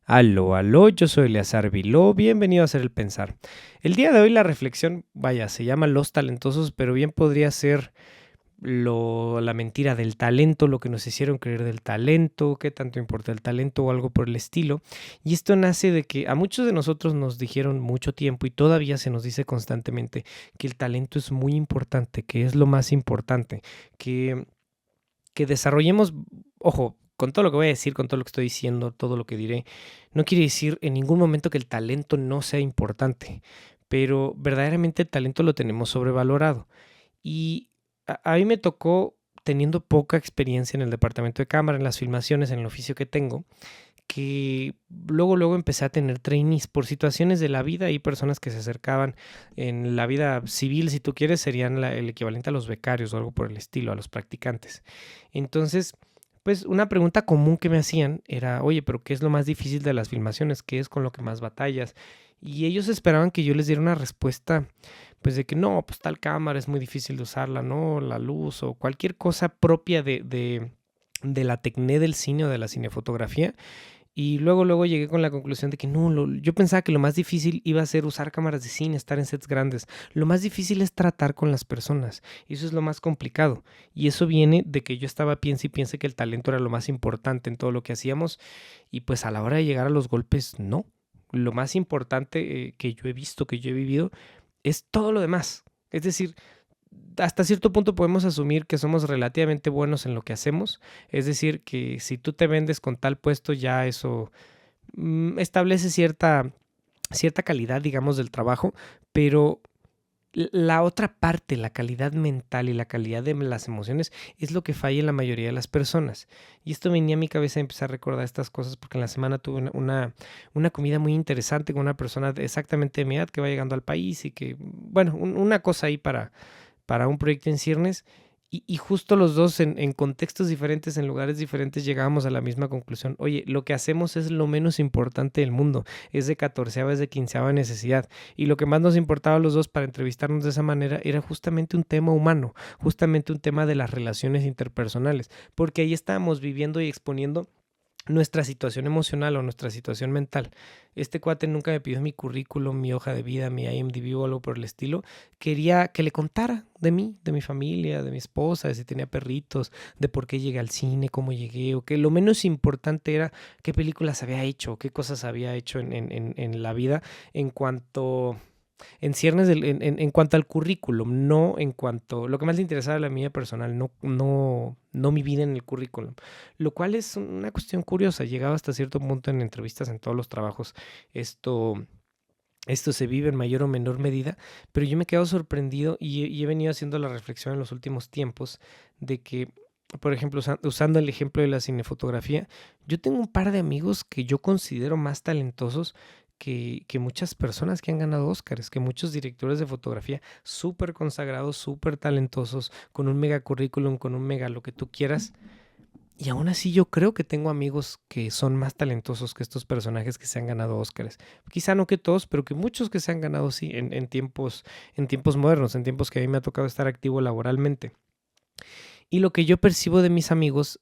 Aló, aló, yo soy Eleazar Viló, bienvenido a Hacer el Pensar. El día de hoy la reflexión, vaya, se llama Los Talentosos, pero bien podría ser la mentira del talento, lo que nos hicieron creer del talento, qué tanto importa el talento o algo por el estilo. Y esto nace de que a muchos de nosotros nos dijeron mucho tiempo y todavía se nos dice constantemente que el talento es muy importante, que es lo más importante, que desarrollemos, ojo, con todo lo que voy a decir, con todo lo que estoy diciendo, todo lo que diré, no quiere decir en ningún momento que el talento no sea importante, pero verdaderamente el talento lo tenemos sobrevalorado. Y a mí me tocó, teniendo poca experiencia en el departamento de cámara, en las filmaciones, en el oficio que tengo, que luego empecé a tener trainees por situaciones de la vida y personas que se acercaban en la vida civil, si tú quieres, serían el equivalente a los becarios o algo por el estilo, a los practicantes. Entonces, pues una pregunta común que me hacían era, oye, pero ¿qué es lo más difícil de las filmaciones? ¿Qué es con lo que más batallas? Y ellos esperaban que yo les diera una respuesta, pues de que no, pues tal cámara es muy difícil de usarla, no, la luz o cualquier cosa propia de la tecné del cine o de la cinefotografía. Y luego llegué con la conclusión de que no, yo pensaba que lo más difícil iba a ser usar cámaras de cine, estar en sets grandes. Lo más difícil es tratar con las personas. Y eso es lo más complicado. Y eso viene de que yo estaba piense y piense que el talento era lo más importante en todo lo que hacíamos. Y pues a la hora de llegar a los golpes, no. Lo más importante que yo he visto, que yo he vivido, es todo lo demás. Es decir, hasta cierto punto podemos asumir que somos relativamente buenos en lo que hacemos. Es decir, que si tú te vendes con tal puesto, ya eso establece cierta calidad, digamos, del trabajo, pero la otra parte, la calidad mental y la calidad de las emociones, es lo que falla en la mayoría de las personas. Y esto venía a mi cabeza y empecé a recordar estas cosas porque en la semana tuve una comida muy interesante con una persona exactamente de mi edad que va llegando al país y que, bueno, una cosa ahí para un proyecto en ciernes. Y justo los dos en contextos diferentes, en lugares diferentes, llegábamos a la misma conclusión. Oye, lo que hacemos es lo menos importante del mundo. Es de catorceava, es de quinceava necesidad. Y lo que más nos importaba a los dos para entrevistarnos de esa manera era justamente un tema humano, justamente un tema de las relaciones interpersonales. Porque ahí estábamos viviendo y exponiendo nuestra situación emocional o nuestra situación mental. Este cuate nunca me pidió mi currículum, mi hoja de vida, mi IMDb o algo por el estilo. Quería que le contara de mí, de mi familia, de mi esposa, de si tenía perritos, de por qué llegué al cine, cómo llegué, o que lo menos importante era qué películas había hecho, qué cosas había hecho en la vida en cuanto en ciernes en cuanto al currículum, no en cuanto, lo que más le interesaba a la mía personal, no mi vida en el currículum, lo cual es una cuestión curiosa, llegado hasta cierto punto en entrevistas en todos los trabajos, esto, esto se vive en mayor o menor medida, pero yo me he quedado sorprendido y he venido haciendo la reflexión en los últimos tiempos de que, por ejemplo, usando el ejemplo de la cinefotografía, yo tengo un par de amigos que yo considero más talentosos que muchas personas que han ganado Óscares, que muchos directores de fotografía súper consagrados, súper talentosos, con un mega currículum, con un mega lo que tú quieras. Y aún así yo creo que tengo amigos que son más talentosos que estos personajes que se han ganado Óscares. Quizá no que todos, pero que muchos que se han ganado sí en tiempos modernos, en tiempos que a mí me ha tocado estar activo laboralmente. Y lo que yo percibo de mis amigos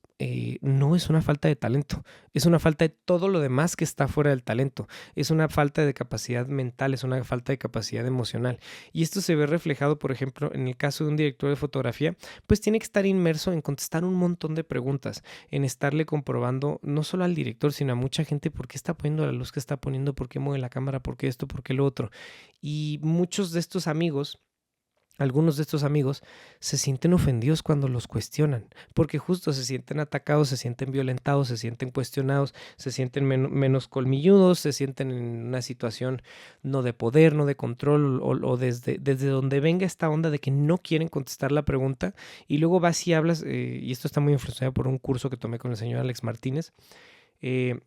no es una falta de talento, es una falta de todo lo demás que está fuera del talento, es una falta de capacidad mental, es una falta de capacidad emocional. Y esto se ve reflejado, por ejemplo, en el caso de un director de fotografía, pues tiene que estar inmerso en contestar un montón de preguntas, en estarle comprobando no solo al director, sino a mucha gente por qué está poniendo la luz que está poniendo, por qué mueve la cámara, por qué esto, por qué lo otro. Y muchos de estos amigos, algunos de estos amigos se sienten ofendidos cuando los cuestionan, porque justo se sienten atacados, se sienten violentados, se sienten cuestionados, se sienten menos colmilludos, se sienten en una situación no de poder, no de control, o desde donde venga esta onda de que no quieren contestar la pregunta, y luego vas y hablas, y esto está muy influenciado por un curso que tomé con el señor Alex Martínez, eh,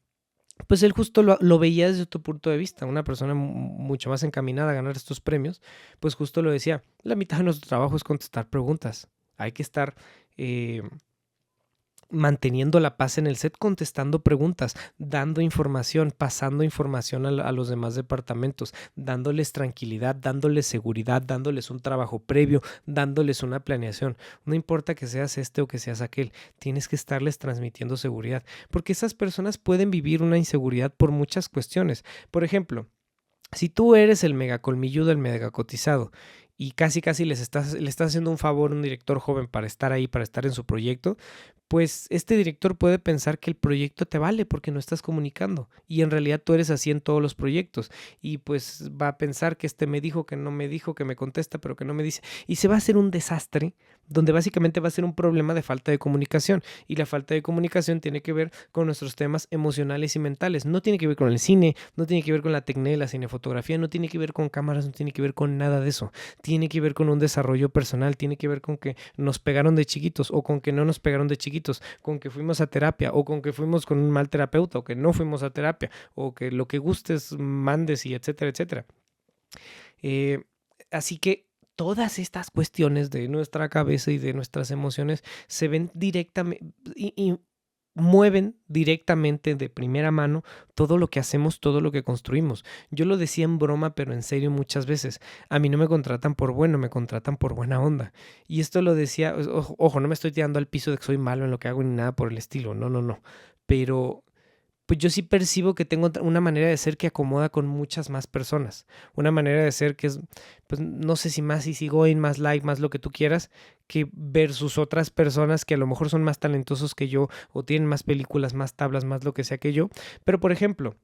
pues él justo lo veía desde otro punto de vista, una persona mucho más encaminada a ganar estos premios, pues justo lo decía, la mitad de nuestro trabajo es contestar preguntas, hay que estar, eh, manteniendo la paz en el set, contestando preguntas, dando información, pasando información a los demás departamentos, dándoles tranquilidad, dándoles seguridad, dándoles un trabajo previo, dándoles una planeación. No importa que seas este o que seas aquel, tienes que estarles transmitiendo seguridad, porque esas personas pueden vivir una inseguridad por muchas cuestiones. Por ejemplo, si tú eres el mega colmilludo, el mega cotizado, y casi le estás haciendo un favor a un director joven para estar ahí, para estar en su proyecto, pues este director puede pensar que el proyecto te vale porque no estás comunicando y en realidad tú eres así en todos los proyectos y pues va a pensar que este me dijo, que no me dijo, que me contesta pero que no me dice y se va a hacer un desastre donde básicamente va a ser un problema de falta de comunicación y la falta de comunicación tiene que ver con nuestros temas emocionales y mentales, no tiene que ver con el cine, no tiene que ver con la tecné, la cinefotografía, no tiene que ver con cámaras, no tiene que ver con nada de eso, tiene que ver con un desarrollo personal, tiene que ver con que nos pegaron de chiquitos o con que no nos pegaron de chiquitos, con que fuimos a terapia o con que fuimos con un mal terapeuta o que no fuimos a terapia o que lo que gustes mandes y etcétera, etcétera. Así que todas estas cuestiones de nuestra cabeza y de nuestras emociones se ven directamente y mueven directamente de primera mano todo lo que hacemos, todo lo que construimos. Yo lo decía en broma, pero en serio muchas veces. A mí no me contratan por bueno, me contratan por buena onda. Y esto lo decía, ojo, no me estoy tirando al piso de que soy malo en lo que hago ni nada por el estilo, no. Pero pues yo sí percibo que tengo una manera de ser que acomoda con muchas más personas. Una manera de ser que es, pues no sé si más easygoing, más light, más lo que tú quieras, que versus otras personas que a lo mejor son más talentosos que yo o tienen más películas, más tablas, más lo que sea que yo. Pero por ejemplo,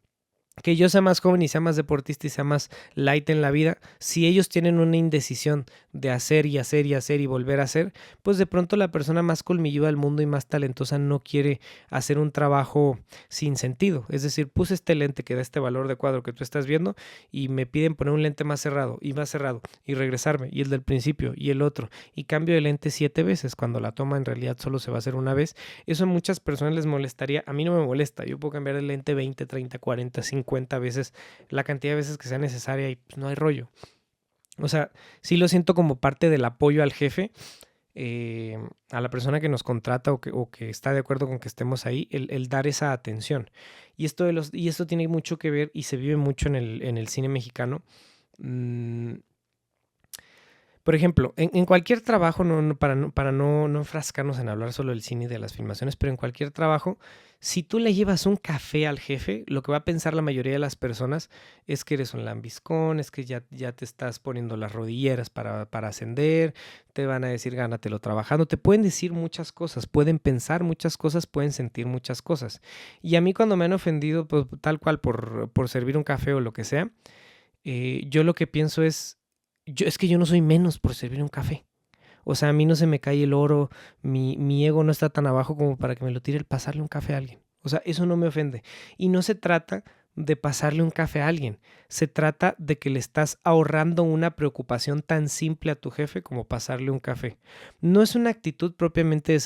que yo sea más joven y sea más deportista y sea más light en la vida, si ellos tienen una indecisión de hacer y hacer y hacer y volver a hacer, pues de pronto la persona más colmilluda del mundo y más talentosa no quiere hacer un trabajo sin sentido. Es decir, puse este lente que da este valor de cuadro que tú estás viendo y me piden poner un lente más cerrado y regresarme y el del principio y el otro y cambio de lente 7 veces cuando la toma en realidad solo se va a hacer una vez. Eso a muchas personas les molestaría, a mí no me molesta, yo puedo cambiar de lente 20, 30, 40, 50 veces, la cantidad de veces que sea necesaria y pues no hay rollo. O sea, sí lo siento como parte del apoyo al jefe, a la persona que nos contrata o que está de acuerdo con que estemos ahí, el dar esa atención. Y esto tiene mucho que ver y se vive mucho en el cine mexicano. Por ejemplo, en cualquier trabajo, para no enfrascarnos en hablar solo del cine y de las filmaciones, pero en cualquier trabajo, si tú le llevas un café al jefe, lo que va a pensar la mayoría de las personas es que eres un lambiscón, es que ya te estás poniendo las rodilleras para ascender, te van a decir gánatelo trabajando, te pueden decir muchas cosas, pueden pensar muchas cosas, pueden sentir muchas cosas. Y a mí cuando me han ofendido, pues, tal cual por servir un café o lo que sea, yo lo que pienso es que yo no soy menos por servir un café. O sea, a mí no se me cae el oro, mi ego no está tan abajo como para que me lo tire el pasarle un café a alguien. O sea, eso no me ofende. Y no se trata de pasarle un café a alguien. Se trata de que le estás ahorrando una preocupación tan simple a tu jefe como pasarle un café. No es una actitud propiamente de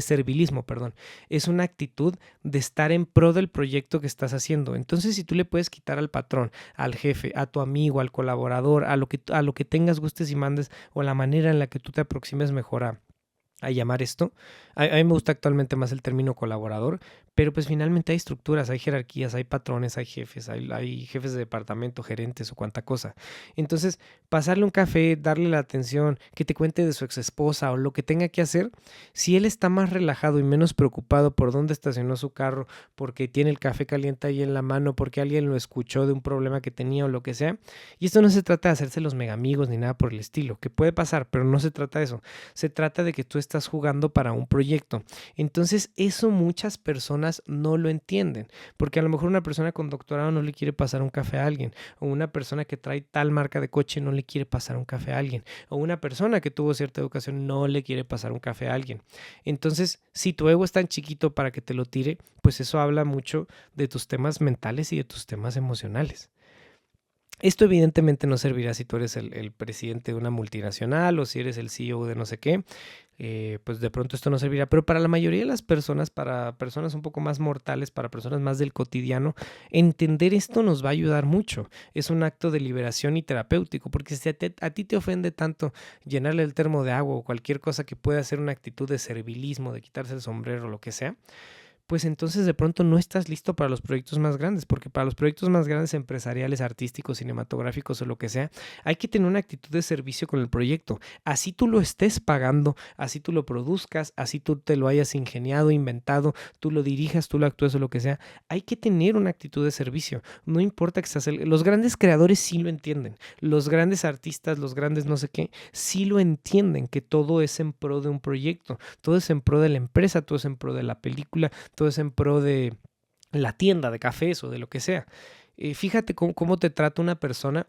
servilismo, perdón. Es una actitud de estar en pro del proyecto que estás haciendo. Entonces, si tú le puedes quitar al patrón, al jefe, a tu amigo, al colaborador, a lo que tengas gustes y mandes o la manera en la que tú te aproximes mejor a llamar esto. A mí me gusta actualmente más el término colaborador, pero pues finalmente hay estructuras, hay jerarquías, hay patrones, hay jefes, hay jefes de departamento, gerentes o cuanta cosa. Entonces, pasarle un café, darle la atención, que te cuente de su ex esposa o lo que tenga que hacer, si él está más relajado y menos preocupado por dónde estacionó su carro, porque tiene el café caliente ahí en la mano, porque alguien lo escuchó de un problema que tenía o lo que sea, y esto no se trata de hacerse los mega amigos ni nada por el estilo, que puede pasar, pero no se trata de eso, se trata de que tú estás jugando para un proyecto. Entonces, eso muchas personas no lo entienden, porque a lo mejor una persona con doctorado no le quiere pasar un café a alguien, o una persona que trae tal marca de coche no le quiere pasar un café a alguien, o una persona que tuvo cierta educación no le quiere pasar un café a alguien. Entonces, si tu ego es tan chiquito para que te lo tire, pues eso habla mucho de tus temas mentales y de tus temas emocionales. Esto evidentemente no servirá si tú eres el presidente de una multinacional o si eres el CEO de no sé qué. pues de pronto esto no servirá. Pero para la mayoría de las personas, para personas un poco más mortales, para personas más del cotidiano, entender esto nos va a ayudar mucho. Es un acto de liberación y terapéutico, porque si a ti te ofende tanto llenarle el termo de agua o cualquier cosa que pueda ser una actitud de servilismo, de quitarse el sombrero, lo que sea, pues entonces de pronto no estás listo para los proyectos más grandes, porque para los proyectos más grandes empresariales, artísticos, cinematográficos o lo que sea, hay que tener una actitud de servicio con el proyecto. Así tú lo estés pagando, así tú lo produzcas, así tú te lo hayas ingeniado, inventado, tú lo dirijas, tú lo actúes o lo que sea, hay que tener una actitud de servicio. No importa que seas los grandes creadores sí lo entienden, los grandes artistas, los grandes no sé qué, sí lo entienden, que todo es en pro de un proyecto, todo es en pro de la empresa, todo es en pro de la película, todo es en pro de la tienda de cafés o de lo que sea. Fíjate cómo te trata una persona.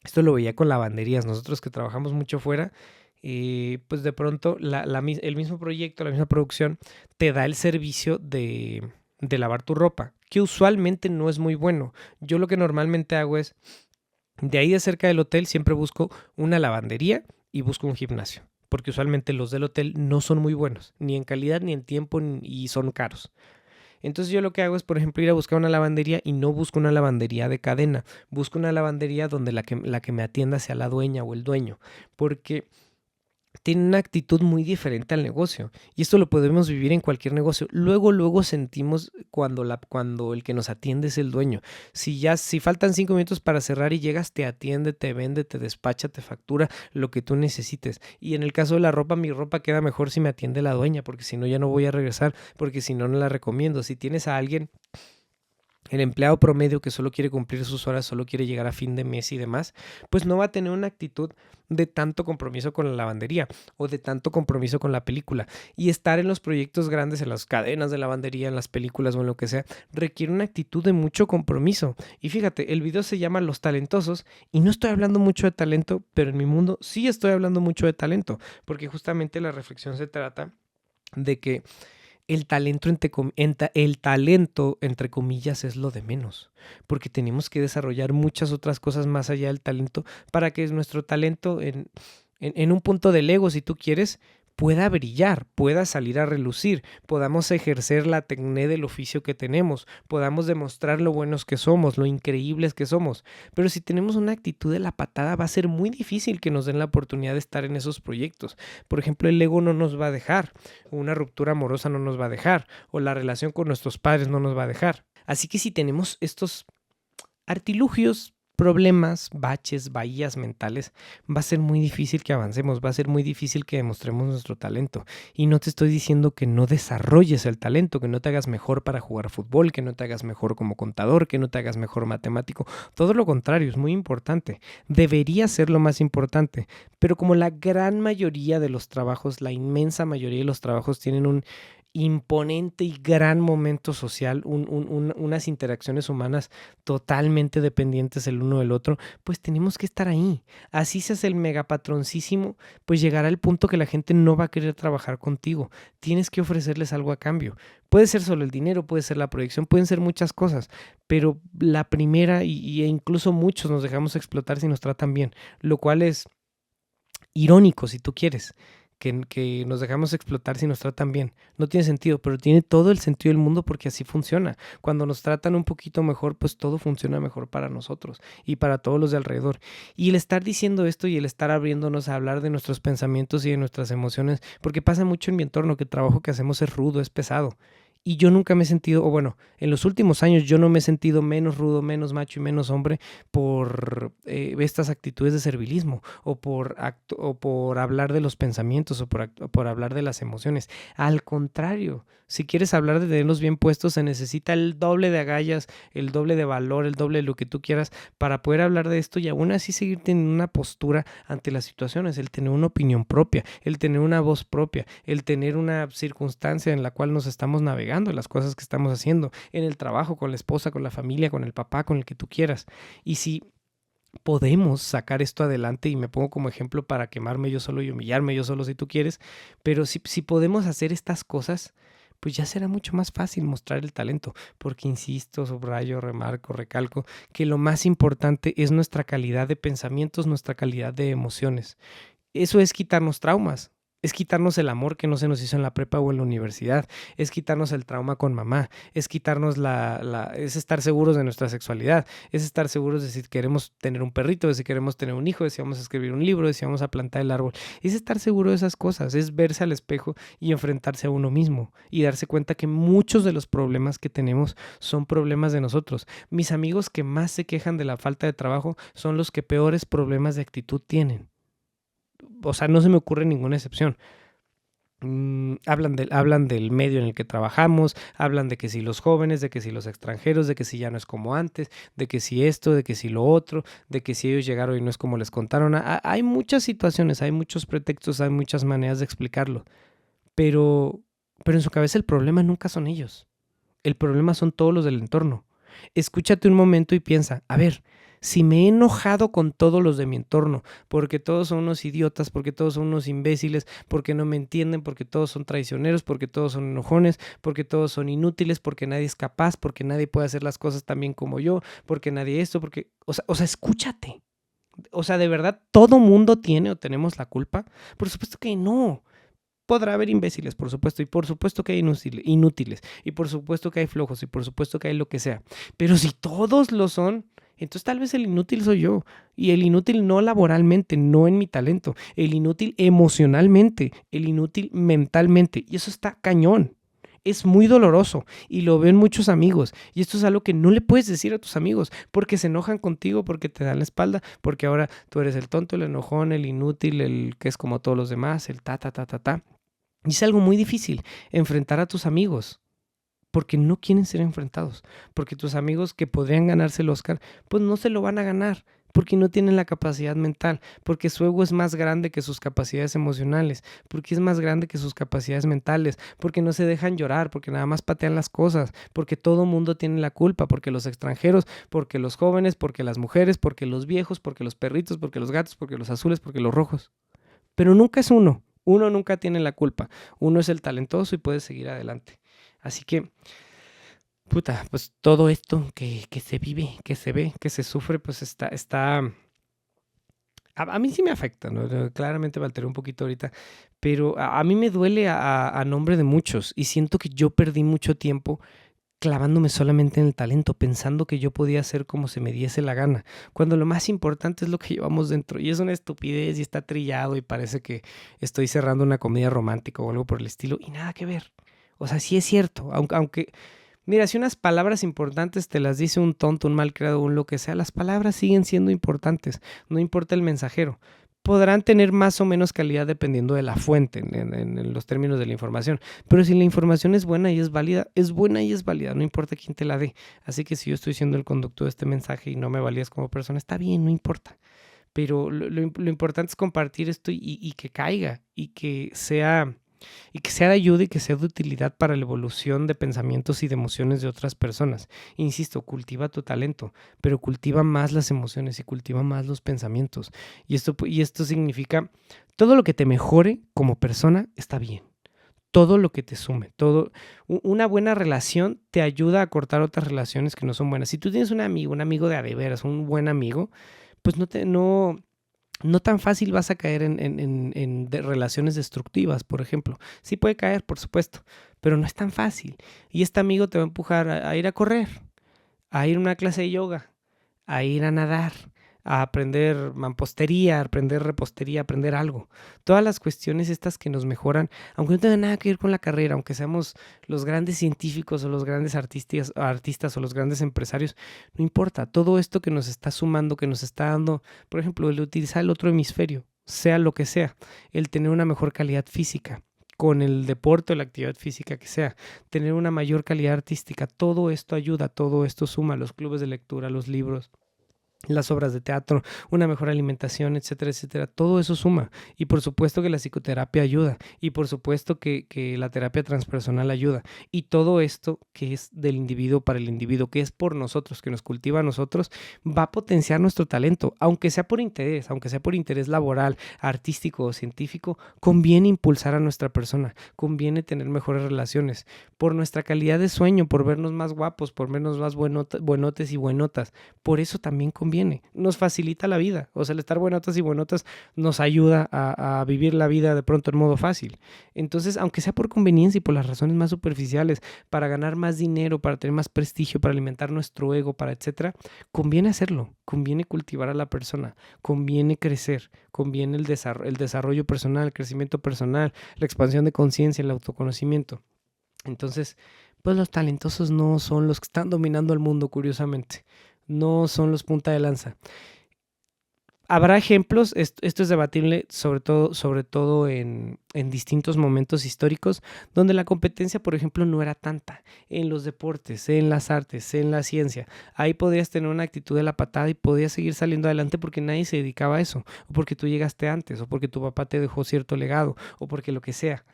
Esto lo veía con lavanderías. Nosotros que trabajamos mucho fuera, pues de pronto el mismo proyecto, la misma producción, te da el servicio de lavar tu ropa, que usualmente no es muy bueno. Yo lo que normalmente hago es, de ahí de cerca del hotel, siempre busco una lavandería y busco un gimnasio. Porque usualmente los del hotel no son muy buenos, ni en calidad ni en tiempo, y son caros. Entonces yo lo que hago es, por ejemplo, ir a buscar una lavandería y no busco una lavandería de cadena. Busco una lavandería donde la que me atienda sea la dueña o el dueño. Porque tiene una actitud muy diferente al negocio. Y esto lo podemos vivir en cualquier negocio. Luego sentimos cuando el que nos atiende es el dueño. Si faltan 5 minutos para cerrar y llegas, te atiende, te vende, te despacha, te factura lo que tú necesites. Y en el caso de la ropa, mi ropa queda mejor si me atiende la dueña, porque si no ya no voy a regresar, porque si no, no la recomiendo. Si tienes a alguien, el empleado promedio que solo quiere cumplir sus horas, solo quiere llegar a fin de mes y demás, pues no va a tener una actitud de tanto compromiso con la lavandería o de tanto compromiso con la película. Y estar en los proyectos grandes, en las cadenas de lavandería, en las películas o en lo que sea, requiere una actitud de mucho compromiso. Y fíjate, el video se llama Los Talentosos y no estoy hablando mucho de talento, pero en mi mundo sí estoy hablando mucho de talento, porque justamente la reflexión se trata de que el talento, entre comillas, es lo de menos, porque tenemos que desarrollar muchas otras cosas más allá del talento para que nuestro talento en un punto del ego, si tú quieres, pueda brillar, pueda salir a relucir, podamos ejercer la tecné del oficio que tenemos, podamos demostrar lo buenos que somos, lo increíbles que somos. Pero si tenemos una actitud de la patada, va a ser muy difícil que nos den la oportunidad de estar en esos proyectos. Por ejemplo, el ego no nos va a dejar, una ruptura amorosa no nos va a dejar, o la relación con nuestros padres no nos va a dejar. Así que si tenemos estos artilugios, problemas, baches, bahías mentales, va a ser muy difícil que avancemos, va a ser muy difícil que demostremos nuestro talento. Y no te estoy diciendo que no desarrolles el talento, que no te hagas mejor para jugar fútbol, que no te hagas mejor como contador, que no te hagas mejor matemático. Todo lo contrario, es muy importante. Debería ser lo más importante. Pero como la gran mayoría de los trabajos, la inmensa mayoría de los trabajos tienen un imponente y gran momento social, unas interacciones humanas totalmente dependientes el uno del otro, pues tenemos que estar ahí. Así seas el megapatroncísimo, pues llegará el punto que la gente no va a querer trabajar contigo. Tienes que ofrecerles algo a cambio. Puede ser solo el dinero, puede ser la proyección, pueden ser muchas cosas, pero la primera e incluso muchos nos dejamos explotar si nos tratan bien, lo cual es irónico si tú quieres. Que nos dejamos explotar si nos tratan bien. No tiene sentido, pero tiene todo el sentido del mundo porque así funciona. Cuando nos tratan un poquito mejor, pues todo funciona mejor para nosotros y para todos los de alrededor. Y el estar diciendo esto y el estar abriéndonos a hablar de nuestros pensamientos y de nuestras emociones, porque pasa mucho en mi entorno que el trabajo que hacemos es rudo, es pesado. Y yo nunca me he sentido, o bueno, en los últimos años yo no me he sentido menos rudo, menos macho y menos hombre por estas actitudes de servilismo o por hablar de los pensamientos o por hablar de las emociones. Al contrario, si quieres hablar de tenerlos bien puestos, se necesita el doble de agallas, el doble de valor, el doble de lo que tú quieras para poder hablar de esto y aún así seguir teniendo una postura ante las situaciones, el tener una opinión propia, el tener una voz propia, el tener una circunstancia en la cual nos estamos navegando, las cosas que estamos haciendo, en el trabajo, con la esposa, con la familia, con el papá, con el que tú quieras. Y si podemos sacar esto adelante, y me pongo como ejemplo para quemarme yo solo y humillarme yo solo si tú quieres, pero si podemos hacer estas cosas, pues ya será mucho más fácil mostrar el talento, porque insisto, subrayo, remarco, recalco, que lo más importante es nuestra calidad de pensamientos, nuestra calidad de emociones. Eso es quitarnos traumas. Es quitarnos el amor que no se nos hizo en la prepa o en la universidad. Es quitarnos el trauma con mamá. Es quitarnos es estar seguros de nuestra sexualidad. Es estar seguros de si queremos tener un perrito, de si queremos tener un hijo, de si vamos a escribir un libro, de si vamos a plantar el árbol. Es estar seguro de esas cosas. Es verse al espejo y enfrentarse a uno mismo. Y darse cuenta que muchos de los problemas que tenemos son problemas de nosotros. Mis amigos que más se quejan de la falta de trabajo son los que peores problemas de actitud tienen. O sea, no se me ocurre ninguna excepción. Hablan del medio en el que trabajamos, hablan de que si los jóvenes, de que si los extranjeros, de que si ya no es como antes, de que si esto, de que si lo otro, de que si ellos llegaron y no es como les contaron. Hay muchas situaciones, hay muchos pretextos, hay muchas maneras de explicarlo, pero en su cabeza el problema nunca son ellos. El problema son todos los del entorno. Escúchate un momento y piensa, a ver, si me he enojado con todos los de mi entorno, porque todos son unos idiotas, porque todos son unos imbéciles, porque no me entienden, porque todos son traicioneros, porque todos son enojones, porque todos son inútiles, porque nadie es capaz, porque nadie puede hacer las cosas tan bien como yo, porque nadie esto, porque... O sea, escúchate. O sea, ¿de verdad todo mundo tiene o tenemos la culpa? Por supuesto que no. Podrá haber imbéciles, por supuesto, y por supuesto que hay inútiles, y por supuesto que hay flojos, y por supuesto que hay lo que sea. Pero si todos lo son, entonces tal vez el inútil soy yo. Y el inútil no laboralmente, no en mi talento. El inútil emocionalmente, el inútil mentalmente. Y eso está cañón. Es muy doloroso y lo ven muchos amigos. Y esto es algo que no le puedes decir a tus amigos porque se enojan contigo, porque te dan la espalda, porque ahora tú eres el tonto, el enojón, el inútil, el que es como todos los demás, el ta, ta, ta, ta, ta. Y es algo muy difícil enfrentar a tus amigos porque no quieren ser enfrentados, porque tus amigos que podrían ganarse el Oscar, pues no se lo van a ganar, porque no tienen la capacidad mental, porque su ego es más grande que sus capacidades emocionales, porque es más grande que sus capacidades mentales, porque no se dejan llorar, porque nada más patean las cosas, porque todo mundo tiene la culpa, porque los extranjeros, porque los jóvenes, porque las mujeres, porque los viejos, porque los perritos, porque los gatos, porque los azules, porque los rojos. Pero nunca es uno. Uno nunca tiene la culpa. Uno es el talentoso y puede seguir adelante. Así que, pues todo esto que se vive, que se ve, que se sufre, pues está... A mí sí me afecta, ¿no? Claramente me alteré un poquito ahorita, pero a mí me duele a nombre de muchos y siento que yo perdí mucho tiempo clavándome solamente en el talento, pensando que yo podía hacer como se me diese la gana, cuando lo más importante es lo que llevamos dentro, y es una estupidez y está trillado y parece que estoy cerrando una comedia romántica o algo por el estilo, y nada que ver. O sea, sí es cierto, aunque mira, si unas palabras importantes te las dice un tonto, un malcriado, un lo que sea, las palabras siguen siendo importantes, no importa el mensajero. Podrán tener más o menos calidad dependiendo de la fuente en los términos de la información. Pero si la información es buena y es válida, es buena y es válida, no importa quién te la dé. Así que si yo estoy siendo el conductor de este mensaje y no me validas como persona, está bien, no importa. Pero lo importante es compartir esto y que caiga y que sea de ayuda y que sea de utilidad para la evolución de pensamientos y de emociones de otras personas. Insisto, cultiva tu talento, pero cultiva más las emociones y cultiva más los pensamientos. Y esto significa todo lo que te mejore como persona está bien. Todo lo que te sume, una buena relación te ayuda a cortar otras relaciones que no son buenas. Si tú tienes un amigo de a de veras, un buen amigo, pues no tan fácil vas a caer en relaciones destructivas, por ejemplo. Sí puede caer, por supuesto, pero no es tan fácil. Y este amigo te va a empujar a ir a correr, a ir a una clase de yoga, a ir a nadar, a aprender mampostería, a aprender repostería, a aprender algo. Todas las cuestiones estas que nos mejoran, aunque no tengan nada que ver con la carrera, aunque seamos los grandes científicos o los grandes artistas o los grandes empresarios, no importa. Todo esto que nos está sumando, que nos está dando, por ejemplo, el utilizar el otro hemisferio, sea lo que sea, el tener una mejor calidad física, con el deporte o la actividad física que sea, tener una mayor calidad artística, todo esto ayuda, todo esto suma, los clubes de lectura, los libros, las obras de teatro, una mejor alimentación, etcétera, etcétera. Todo eso suma. Y por supuesto que la psicoterapia ayuda. Y por supuesto que la terapia transpersonal ayuda. Y todo esto que es del individuo para el individuo, que es por nosotros, que nos cultiva a nosotros, va a potenciar nuestro talento. Aunque sea por interés laboral, artístico o científico, conviene impulsar a nuestra persona. Conviene tener mejores relaciones. Por nuestra calidad de sueño, por vernos más guapos, por vernos más buenotes y buenotas. Por eso también conviene conviene, nos facilita la vida. O sea, el estar buenotas y buenotas nos ayuda a vivir la vida de pronto en modo fácil. Entonces, aunque sea por conveniencia y por las razones más superficiales, para ganar más dinero, para tener más prestigio, para alimentar nuestro ego, para etcétera, conviene hacerlo, conviene cultivar a la persona, conviene crecer, conviene el desarrollo personal, el crecimiento personal, la expansión de conciencia, el autoconocimiento. Entonces, pues los talentosos no son los que están dominando el mundo, curiosamente. No son los punta de lanza. Habrá ejemplos, esto es debatible sobre todo en distintos momentos históricos, donde la competencia, por ejemplo, no era tanta. En los deportes, en las artes, en la ciencia. Ahí podías tener una actitud de la patada y podías seguir saliendo adelante porque nadie se dedicaba a eso. O porque tú llegaste antes, o porque tu papá te dejó cierto legado, o porque lo que sea.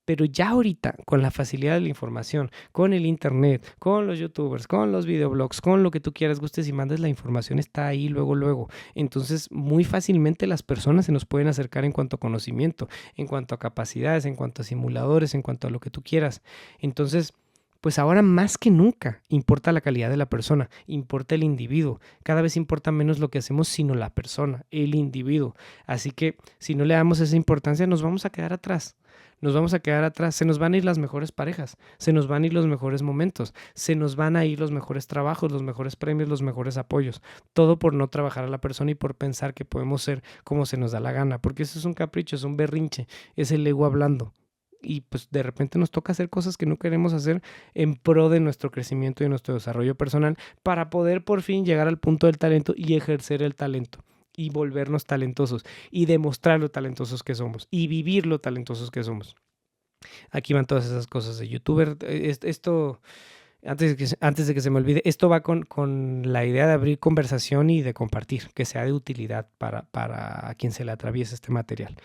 Pero ya ahorita, con la facilidad de la información, con el internet, con los youtubers, con los videoblogs, con lo que tú quieras, gustes y mandes, la información está ahí luego. Entonces, muy fácilmente las personas se nos pueden acercar en cuanto a conocimiento, en cuanto a capacidades, en cuanto a simuladores, en cuanto a lo que tú quieras. Entonces, pues ahora más que nunca importa la calidad de la persona, importa el individuo. Cada vez importa menos lo que hacemos, sino la persona, el individuo. Así que si no le damos esa importancia, nos vamos a quedar atrás. Nos vamos a quedar atrás, se nos van a ir las mejores parejas, se nos van a ir los mejores momentos, se nos van a ir los mejores trabajos, los mejores premios, los mejores apoyos. Todo por no trabajar a la persona y por pensar que podemos ser como se nos da la gana, porque eso es un capricho, es un berrinche, es el ego hablando. Y pues de repente nos toca hacer cosas que no queremos hacer en pro de nuestro crecimiento y nuestro desarrollo personal para poder por fin llegar al punto del talento y ejercer el talento y volvernos talentosos y demostrar lo talentosos que somos y vivir lo talentosos que somos. Aquí van todas esas cosas de youtuber. Esto, antes de que se me olvide, esto va con la idea de abrir conversación y de compartir, que sea de utilidad para quien se le atraviese este material.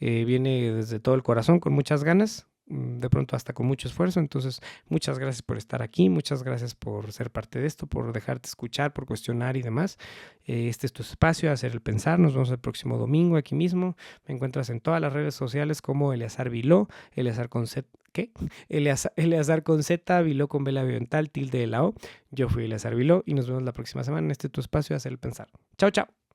Viene desde todo el corazón, con muchas ganas, de pronto hasta con mucho esfuerzo. Entonces, muchas gracias por estar aquí, muchas gracias por ser parte de esto, por dejarte escuchar, por cuestionar y demás. Este es tu espacio, Hacer el Pensar. Nos vemos el próximo domingo aquí mismo. Me encuentras en todas las redes sociales como Eleazar Viló, Eleazar con Z, ¿qué? Eleazar con Z, Viló con B labial, tilde de la O. Yo fui Eleazar Viló y nos vemos la próxima semana en este tu espacio, Hacer el Pensar. Chao, chao.